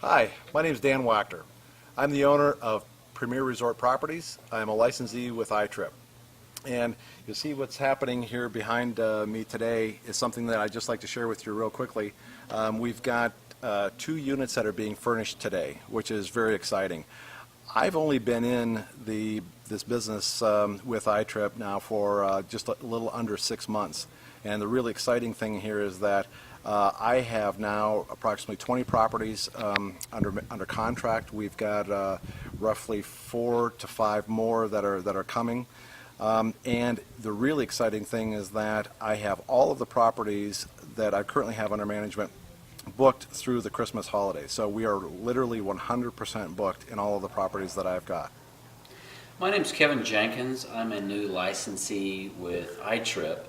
Hi, my name is Dan Wachter. I'm the owner of Premier Resort Properties. I'm a licensee with iTrip. And you see what's happening here behind me today is something that I'd just like to share with you real quickly. We've got 2 units that are being furnished today, which is very exciting. I've only been in this business with iTrip now for just a little under 6 months. And the really exciting thing here is that I have now approximately 20 properties under contract. We've got roughly 4 to 5 more that are coming. And the really exciting thing is that I have all of the properties that I currently have under management booked through the Christmas holiday. So we are literally 100% booked in all of the properties that I've got. My name's Kevin Jenkins. I'm a new licensee with iTrip.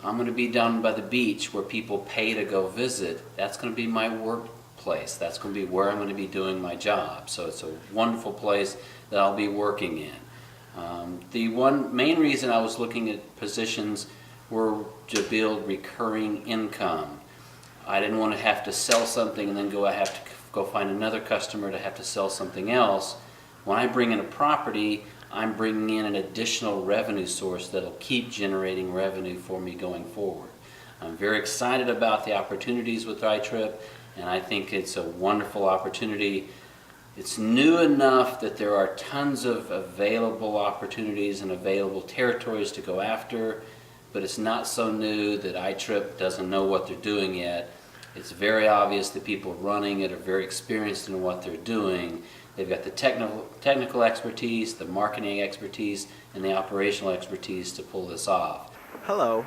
I'm going to be down by the beach where people pay to go visit. That's going to be my workplace. That's going to be where I'm going to be doing my job. So it's a wonderful place that I'll be working in. The one main reason I was looking at positions were to build recurring income. I didn't want to have to sell something and then have to go find another customer to have to sell something else. When I bring in a property, I'm bringing in an additional revenue source that'll keep generating revenue for me going forward. I'm very excited about the opportunities with iTrip, and I think it's a wonderful opportunity. It's new enough that there are tons of available opportunities and available territories to go after, but it's not so new that iTrip doesn't know what they're doing yet. It's very obvious that people running it are very experienced in what they're doing. They've got the technical expertise, the marketing expertise, and the operational expertise to pull this off. Hello,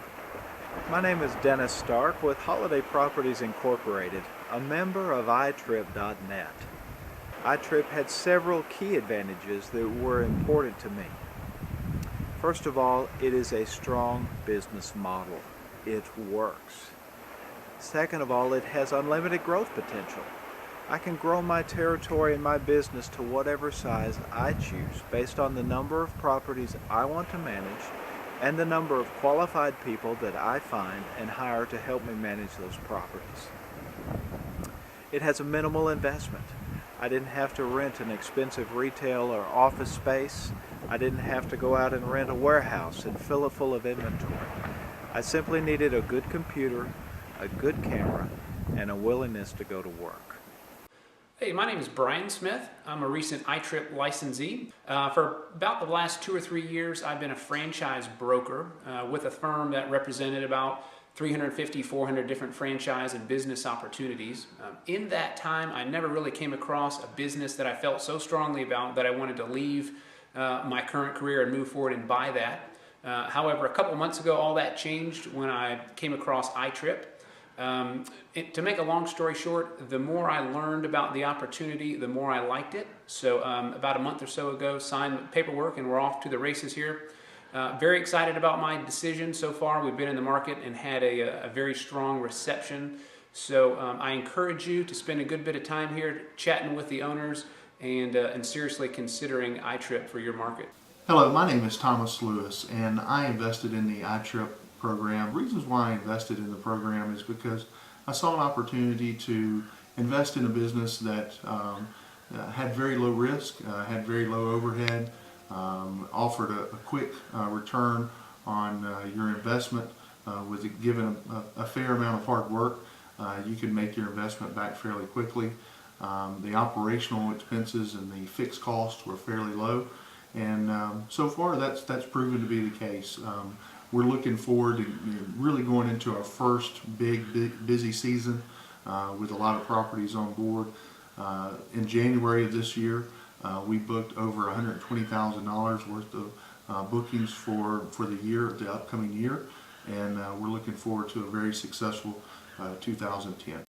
my name is Dennis Stark with Holiday Properties Incorporated, a member of iTrip.net. iTrip had several key advantages that were important to me. First of all, it is a strong business model. It works. Second of all, it has unlimited growth potential. I can grow my territory and my business to whatever size I choose based on the number of properties I want to manage and the number of qualified people that I find and hire to help me manage those properties. It has a minimal investment. I didn't have to rent an expensive retail or office space. I didn't have to go out and rent a warehouse and fill it full of inventory. I simply needed a good computer, a good camera, and a willingness to go to work. Hey, my name is Brian Smith. I'm a recent iTrip licensee. For about the last 2 or 3 years, I've been a franchise broker with a firm that represented about 350, 400 different franchise and business opportunities. In that time, I never really came across a business that I felt so strongly about that I wanted to leave my current career and move forward and buy that. However, a couple months ago, all that changed when I came across iTrip. To make a long story short, the more I learned about the opportunity, the more I liked it. So about a month or so ago, signed paperwork and we're off to the races here. Very excited about my decision so far. We've been in the market and had a very strong reception. So I encourage you to spend a good bit of time here chatting with the owners and seriously considering iTrip for your market. Hello, my name is Thomas Lewis, and I invested in the iTrip program. Reasons why I invested in the program is because I saw an opportunity to invest in a business that had very low risk, had very low overhead, offered a quick return on your investment. With it given a fair amount of hard work, you can make your investment back fairly quickly. The operational expenses and the fixed costs were fairly low, and so far that's proven to be the case. We're looking forward to really going into our first big busy season with a lot of properties on board. In January of this year, we booked over $120,000 worth of bookings for the upcoming year, and we're looking forward to a very successful 2010.